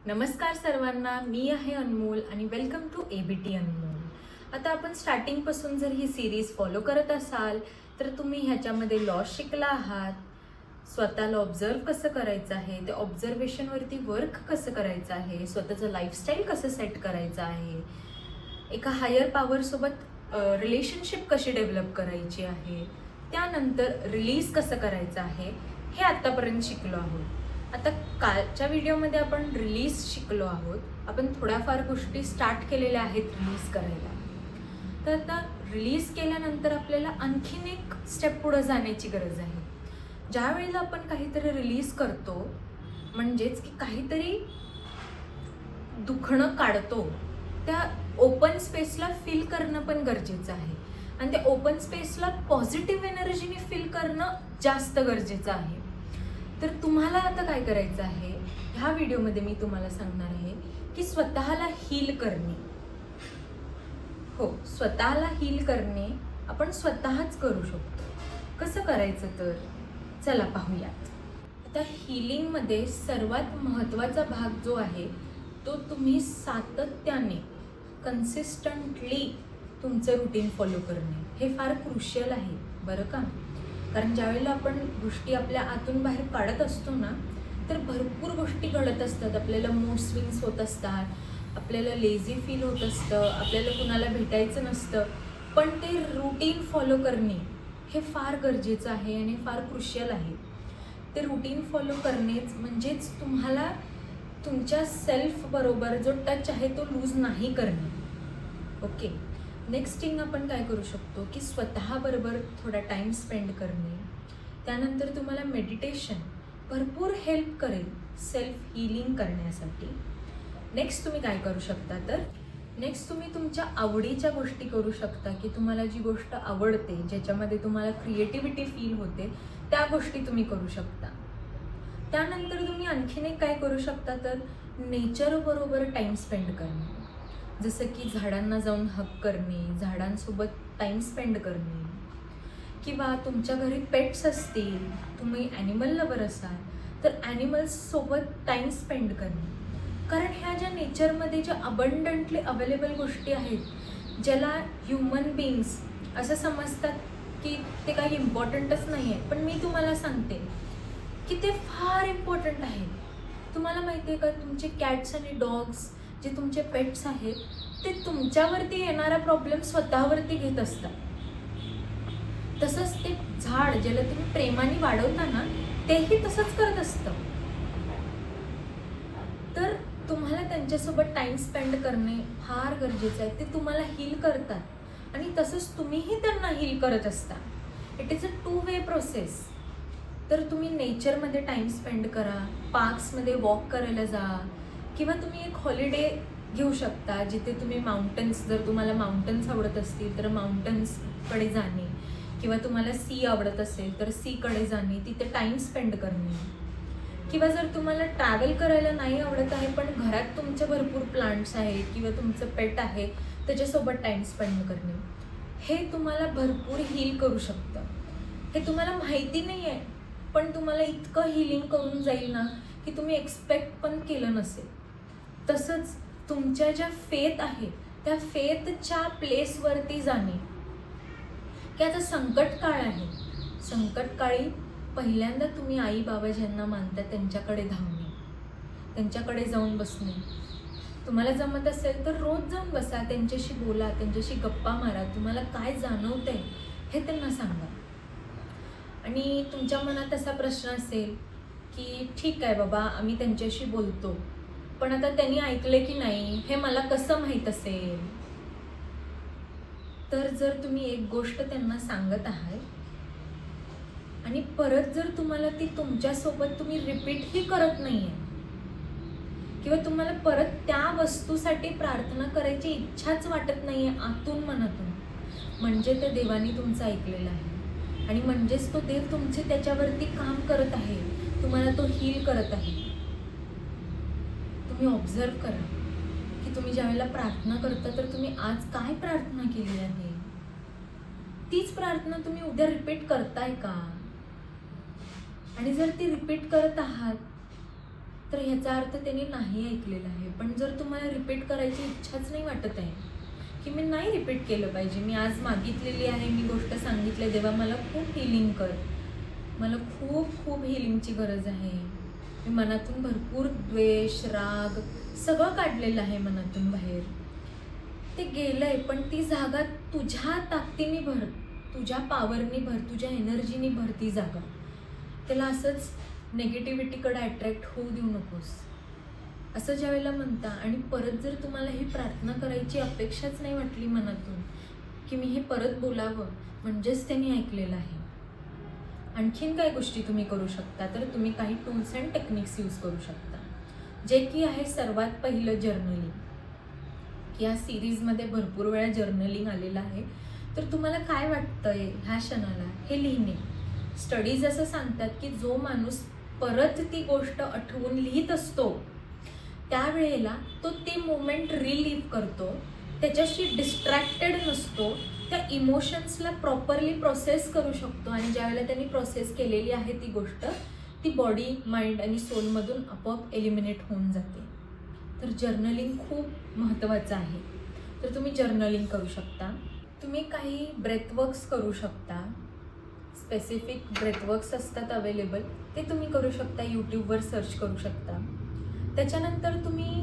नमस्कार सर्वांना, मी आहे अनमोल आणि वेलकम टू ABT अनमोल. आता आपण स्टार्टिंगपासून जर ही सिरीज फॉलो करत असाल तर तुम्ही ह्याच्यामध्ये लॉस शिकला आहात, स्वतःला ऑब्झर्व कसं करायचं आहे, ते ऑब्झर्वेशनवरती वर्क कसं करायचं आहे, स्वतःचं लाईफस्टाईल कसं सेट करायचं आहे, एका हायर पॉवरसोबत रिलेशनशिप कशी डेव्हलप करायची आहे, त्यानंतर रिलीज कसं करायचं आहे, हे आत्तापर्यंत शिकलो आहोत. आता कालच्या व्हिडिओमध्ये आपण रिलीज शिकलो आहोत. आपण थोड्याफार गोष्टी स्टार्ट केलेल्या आहेत रिलीज करायला. तर आता रिलीज केल्यानंतर आपल्याला आणखीन एक स्टेप पुढे जाण्याची गरज आहे. ज्या वेळेला आपण काहीतरी रिलीज करतो, म्हणजेच की काहीतरी दुखणं काढतो, त्या ओपन स्पेसला फील करणं पण गरजेचं आहे. आणि त्या ओपन स्पेसला पॉझिटिव्ह एनर्जीने फील करणं जास्त गरजेचं आहे. तर तुम्हाला आता काय करायचं आहे, ह्या व्हिडिओमध्ये मी तुम्हाला सांगणार आहे की स्वतःला हील करणे. हो, स्वतःला हील करणे आपण स्वतःच करू शकतो. कसं करायचं तर चला पाहूयात. आता हीलिंगमध्ये सर्वात महत्त्वाचा भाग जो आहे तो तुम्ही सातत्याने कन्सिस्टंटली तुमचं रुटीन फॉलो करणे हे फार क्रुशियल आहे बरं का. कारण ज्यावेळेला आपण गोष्टी आपल्या आतून बाहेर काढत असतो ना, तर भरपूर गोष्टी घडत असतात. आपल्याला मूड स्विंग्स होत असतात, आपल्याला लेझी फील होत असतं, आपल्याला कुणाला भेटायचं नसतं, पण ते रुटीन फॉलो करणे हे फार गरजेचं आहे आणि फार क्रुशियल आहे. ते रुटीन फॉलो करणेच म्हणजेच तुम्हाला तुमच्या सेल्फ बरोबर जो टच आहे तो लूज नाही करणे. ओके, नेक्स्ट थिंग आपण काय करू शकतो की स्वतःबरोबर थोडा टाईम स्पेंड करणे. त्यानंतर तुम्हाला मेडिटेशन भरपूर हेल्प करेल सेल्फ हीलिंग करण्यासाठी. नेक्स्ट तुम्ही काय करू शकता तर नेक्स्ट तुम्ही तुमच्या आवडीच्या गोष्टी करू शकता की तुम्हाला जी गोष्ट आवडते, ज्याच्यामध्ये तुम्हाला क्रिएटिव्हिटी फील होते, त्या गोष्टी तुम्ही करू शकता. त्यानंतर तुम्ही आणखीन एक काय करू शकता तर नेचरबरोबर टाईम स्पेंड करणे. जसं की झाडांना जाऊन हग करणे, झाडांसोबत टाईम स्पेंड करणे, किंवा तुमच्या घरी पेट्स असतील, तुम्ही ॲनिमल लवर असाल तर ॲनिमल्ससोबत टाईम स्पेंड करणे. कारण ह्या ज्या नेचरमध्ये ज्या अबंडंटली अवेलेबल गोष्टी आहेत, ज्याला ह्युमन बीइंग्स असं समजतात की ते काही इम्पॉर्टंटच नाही आहे, पण मी तुम्हाला सांगते की ते फार इम्पॉर्टंट आहे. तुम्हाला माहिती आहे का, तुमचे कॅट्स आणि डॉग्स जे तुमचे पेट्स आहेत ते तुमच्यावरती येणारा प्रॉब्लेम स्वतःवरती घेत असतात. तसंच ते झाड ज्याला तुम्ही प्रेमाने वाढवता ना, तेही तसंच करत असतं. तर तुम्हाला त्यांच्यासोबत टाईम स्पेंड करणे फार गरजेचं आहे. ते तुम्हाला हील करतात आणि तसंच तुम्हीही त्यांना हील करत असता. It is a 2 way process. तर तुम्ही नेचरमध्ये टाईम स्पेंड करा, पार्क्समध्ये वॉक करायला जा, किंवा तुम्ही एक हॉलिडे घेऊ शकता जिथे तुम्ही माउंटन्स, जर तुम्हाला माउंटन्स आवडत असतील तर माउंटन्सकडे जाणे, किंवा तुम्हाला सी आवडत असेल तर सीकडे जाणे, तिथे टाईम स्पेंड करणे. किंवा जर तुम्हाला ट्रॅव्हल करायला नाही आवडत आहे पण घरात तुमचे भरपूर प्लांट्स आहेत किंवा तुमचं पेट आहे त्याच्यासोबत टाईम स्पेंड करणे, हे तुम्हाला भरपूर हील करू शकतं. हे तुम्हाला माहिती नाही आहे पण तुम्हाला इतकं हीलिंग करून जाईल ना की तुम्ही एक्सपेक्ट पण केलं नसेल. तसंच तुमच्या ज्या फेथ आहे त्या फेथच्या प्लेसवरती जाणे, की आता संकट काळ आहे, संकटकाळी पहिल्यांदा तुम्ही आई बाबा ज्यांना मानता त्यांच्याकडे धावणे, त्यांच्याकडे जाऊन बसणे. तुम्हाला जमत असेल तर रोज जाऊन बसा, त्यांच्याशी बोला, त्यांच्याशी गप्पा मारा, तुम्हाला काय जाणवतंय हे त्यांना सांगा. आणि तुमच्या मनात असा प्रश्न असेल की ठीक आहे बाबा, आम्ही त्यांच्याशी बोलतो, पण आता त्यांनी ऐकले की नाही हे मला कसं माहीत असेल. तर जर तुम्ही एक गोष्ट त्यांना सांगत आहात आणि परत जर तुम्हाला ती तुमच्यासोबत तुम्ही रिपीटही करत नाही आहे, किंवा तुम्हाला परत त्या वस्तूसाठी प्रार्थना करायची इच्छाच वाटत नाही आहे आतून मनातून, म्हणजे त्या देवानी तुमचं ऐकलेलं आहे आणि म्हणजेच तो देव तुमचे त्याच्यावरती काम करत आहे, तुम्हाला तो हील करत आहे. तुम्ही ऑब्झर्व करा की तुम्ही ज्यावेळेला प्रार्थना करता तर तुम्ही आज काय प्रार्थना केली आहे, तीच प्रार्थना तुम्ही उद्या रिपीट करताय का. आणि जर ती रिपीट करत आहात तर ह्याचा अर्थ त्यांनी नाही ऐकलेला आहे. पण जर तुम्हाला रिपीट करायची इच्छाच नाही वाटत आहे की मी नाही रिपीट केलं पाहिजे, मी आज मागितलेली आहे, मी गोष्ट सांगितली, देवा मला खूप हिलिंग कर, मला खूप खूप हिलिंगची गरज आहे, मी मनातून भरपूर द्वेष, राग सगळं काढलेलं आहे मनातून बाहेर, ते गेलंय, पण ती जागा तुझ्या ताकदीने भर, तुझ्या पॉवरनी भर, तुझ्या एनर्जीनी भर ती जागा. त्याला असंच नेगेटिव्हिटीकडे अट्रॅक्ट होऊ देऊ नकोस, असं ज्या वेळेला म्हणता. आणि परत जर तुम्हाला ही प्रार्थना करायची अपेक्षाच नाही वाटली मनातून की मी हे परत बोलावं, म्हणजेच त्यांनी ऐकलेलं आहे. आणखीन काय गोष्टी तुम्ही करू शकता, तर तुम्ही काही टूल्स अँड टेक्निक्स यूज करू शकता, जे की आहे सर्वात पहिलं जर्नलिंग. या सिरीजमध्ये भरपूर वेळा जर्नलिंग आलेलं आहे. तर तुम्हाला काय वाटतंय ह्या क्षणाला हे लिहिणे. स्टडीज असं सांगतात की जो माणूस परत ती गोष्ट आठवून लिहित असतो त्यावेळेला तो ते मोमेंट रिलीव्ह करतो, त्याच्याशी डिस्ट्रॅक्टेड नसतो, त्या इमोशन्सला प्रॉपरली प्रोसेस करू शकतो. आणि ज्यावेळेला त्यांनी प्रोसेस केलेली आहे ती गोष्ट, ती बॉडी, माइंड आणि सोलमधून आपोआप एलिमिनेट होऊन जाते. तर जर्नलिंग खूप महत्त्वाचं आहे. तर तुम्ही जर्नलिंग करू शकता. तुम्ही काही ब्रेथवर्क्स करू शकता, स्पेसिफिक ब्रेथवर्क्स असतात अवेलेबल, ते तुम्ही करू शकता, यूट्यूबवर सर्च करू शकता. त्याच्यानंतर तुम्ही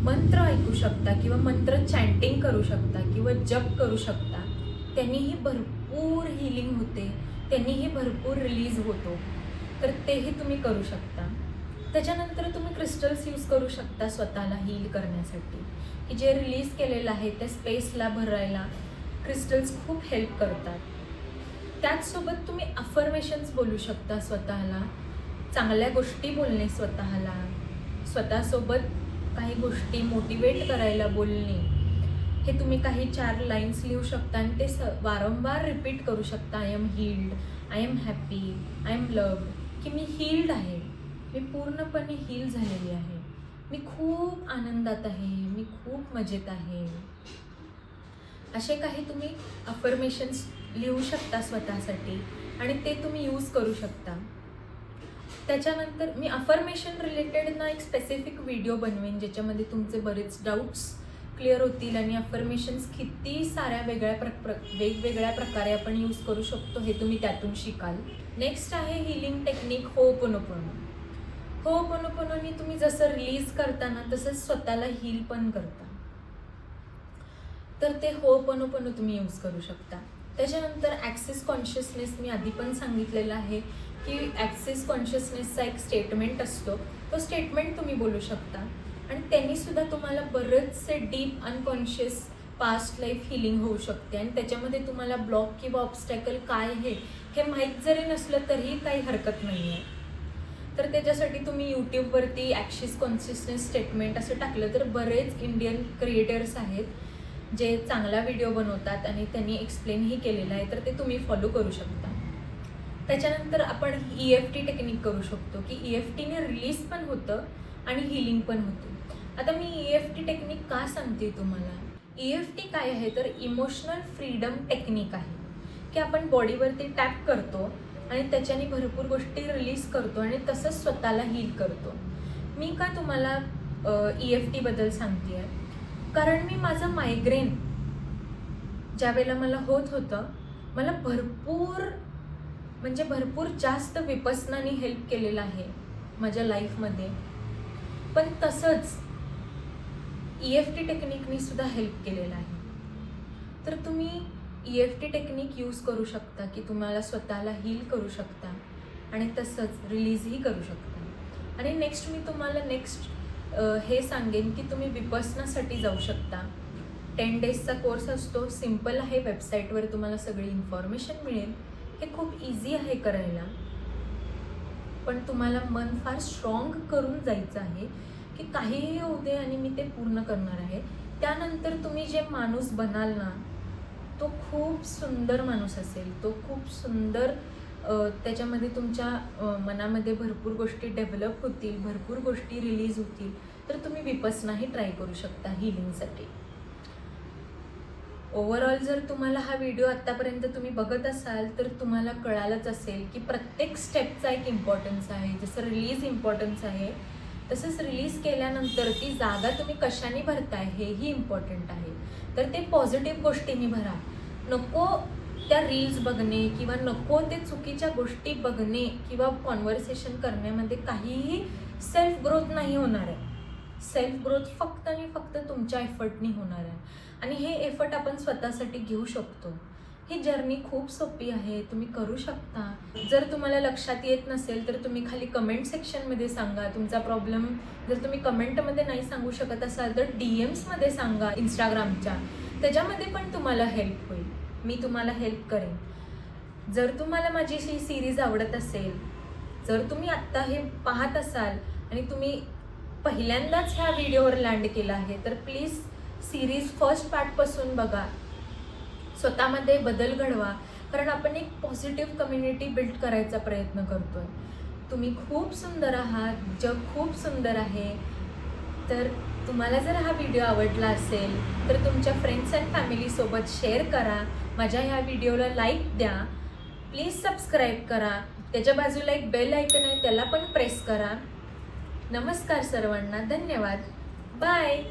मंत्र ऐकू शकता किंवा मंत्र चॅन्टिंग करू शकता किंवा जप करू शकता. त्यांनीही भरपूर हिलिंग होते, त्यांनीही भरपूर रिलीज होतो. तर तेही तुम्ही करू शकता. त्याच्यानंतर तुम्ही क्रिस्टल्स यूज करू शकता स्वतःला हील करण्यासाठी, की जे रिलीज केलेलं आहे त्या स्पेसला भरायला क्रिस्टल्स खूप हेल्प करतात. त्याचसोबत तुम्ही अफर्मेशन्स बोलू शकता स्वतःला, चांगल्या गोष्टी बोलणे स्वतःला, स्वतःसोबत काही गोष्टी मोटिवेट करायला बोलणे. हे तुम्ही काही 4 लाईन्स लिहू शकता आणि ते वारंवार रिपीट करू शकता. I am healed, I am happy, I am loved, की मी हील्ड आहे, मी पूर्णपणे हील झालेली आहे, मी खूप आनंदात आहे, मी खूप मजेत आहे. असे काही तुम्ही अफर्मेशन्स लिहू शकता स्वतःसाठी आणि ते तुम्ही यूज करू शकता. त्याच्यानंतर मी अफर्मेशन रिलेटेड ना एक स्पेसिफिक व्हिडिओ बनवेन, ज्याच्यामध्ये तुमचे बरेच डाऊट्स क्लिअर होतील आणि अफर्मेशन्स किती साऱ्या वेगवेगळ्या प्रकारे आपण यूज करू शकतो हे तुम्ही त्यातून शिकाल. नेक्स्ट आहे हिलिंग टेक्निक होओपोनोपोनो. होओपोनोपोनोनी तुम्ही जसं रिलीज करताना तसंच स्वतःला हील पण करता. तर ते होओपोनोपोनो तुम्ही यूज करू शकता. त्याच्यानंतर ॲक्सेस कॉन्शियसनेस, मी आधी पण सांगितलेलं आहे की ॲक्सेस कॉन्शियसनेसचा एक स्टेटमेंट असतो, तो स्टेटमेंट तुम्ही बोलू शकता आणि त्यांनीसुद्धा तुम्हाला बरेचसे deep unconscious past life healing होऊ शकते. आणि त्याच्यामध्ये तुम्हाला ब्लॉक किंवा ऑब्स्टॅकल काय आहे हे माहीत जरी नसलं तरीही काही हरकत नाही आहे. तर त्याच्यासाठी तुम्ही यूट्यूबवरती ॲक्सेस कॉन्शियसनेस स्टेटमेंट असं टाकलं तर बरेच इंडियन क्रिएटर्स आहेत जे चांगला व्हिडिओ बनवतात आणि त्यांनी एक्सप्लेनही केलेलं आहे, तर ते तुम्ही फॉलो करू शकता. त्याच्यानंतर आपण EFT टेक्निक करू शकतो, की EFTने रिलीज पण होतं आणि हिलिंग पण होते. आता मी EFT टेक्निक का सांगते तुम्हाला. EFT काय आहे तर इमोशनल फ्रीडम टेक्निक आहे, की आपण बॉडीवरती टॅप करतो आणि त्याच्याने भरपूर गोष्टी रिलीज करतो आणि तसंच स्वतःला हील करतो. मी का तुम्हाला EFT बद्दल सांगते आहे, कारण मी माझं मायग्रेन ज्या वेळेला मला होत होतं, मला भरपूर जास्त विपसनाने हेल्प केलेलं आहे माझ्या लाईफमध्ये. पण तसंच EFT टेक्निकनी सुद्धा हेल्प केलेलं आहे. तर तुम्ही EFT टेक्निक यूज करू शकता, की तुम्हाला स्वतःला हील करू शकता आणि तसंच रिलीजही करू शकता. आणि नेक्स्ट मी तुम्हाला हे सांगेन की तुम्ही विपसनासाठी जाऊ शकता. 10 डेजचा कोर्स असतो, सिम्पल आहे, वेबसाईटवर तुम्हाला सगळी इन्फॉर्मेशन मिळेल. हे खूप इझी आहे करायला, पण तुम्हाला मन फार स्ट्रॉंग करून जायचं आहे की काहीही होऊ दे आणि मी ते पूर्ण करणार आहे. त्यानंतर तुम्ही जे माणूस बनाल ना, तो खूप सुंदर माणूस असेल, तो खूप सुंदर, त्याच्यामध्ये तुमच्या मनामध्ये भरपूर गोष्टी डेव्हलप होतील, भरपूर गोष्टी रिलीज होतील. तर तुम्ही विपसनाही ट्राय करू शकता हिलिंगसाठी. ओव्हरऑल जर तुम्हाला हा व्हिडिओ आत्तापर्यंत तुम्ही बघत असाल तर तुम्हाला कळालंच असेल की प्रत्येक स्टेपचा एक इम्पॉर्टन्स आहे. जसं रिलीज इम्पॉर्टन्स आहे तसंच रिलीज केल्यानंतर ती जागा तुम्ही कशाने भरताय हेही इम्पॉर्टंट आहे. तर ते पॉझिटिव्ह गोष्टींनी भरा. नको त्या रील्स बघणे किंवा नको ते चुकीच्या गोष्टी बघणे किंवा कॉन्व्हर्सेशन करण्यामध्ये काहीही सेल्फ ग्रोथ नाही होणार आहे. सेल्फ ग्रोथ फक्त आणि फक्त तुमच्या एफर्टनी होणार आहे आणि हे एफर्ट आपण स्वतःसाठी घेऊ शकतो. ही जर्नी खूप सोपी आहे, तुम्ही करू शकता. जर तुम्हाला लक्षात येत नसेल तर तुम्ही खाली कमेंट सेक्शनमध्ये सांगा तुमचा प्रॉब्लेम. जर तुम्ही कमेंटमध्ये नाही सांगू शकत असाल तर DMsमध्ये सांगा इंस्टाग्रामच्या, त्याच्यामध्ये पण तुम्हाला हेल्प होईल. मी तुम्हाला हेल्प करेन. जर तुम्हाला माझी ही सिरीज आवडत असेल, जर तुम्ही आत्ता हे पाहत असाल आणि तुम्ही पहिल्यांदाच ह्या व्हिडिओवर लँड केला आहे तर प्लीज सिरीज फर्स्ट पार्टपासून बघा. स्वतःमध्ये बदल घडवा, कारण आपण एक पॉझिटिव्ह कम्युनिटी बिल्ड करायचा प्रयत्न करतोय. तुम्ही खूप सुंदर आहात, जग खूप सुंदर आहे. तर तुम्हाला जर हा व्हिडिओ आवडला असेल तर तुमच्या फ्रेंड्स अँड फॅमिलीसोबत शेअर करा. माझ्या ह्या व्हिडिओला लाईक द्या. प्लीज सबस्क्राईब करा. त्याच्या बाजूला एक बेल आयकन आहे, त्याला पण प्रेस करा. नमस्कार सर्वांना, धन्यवाद, बाय.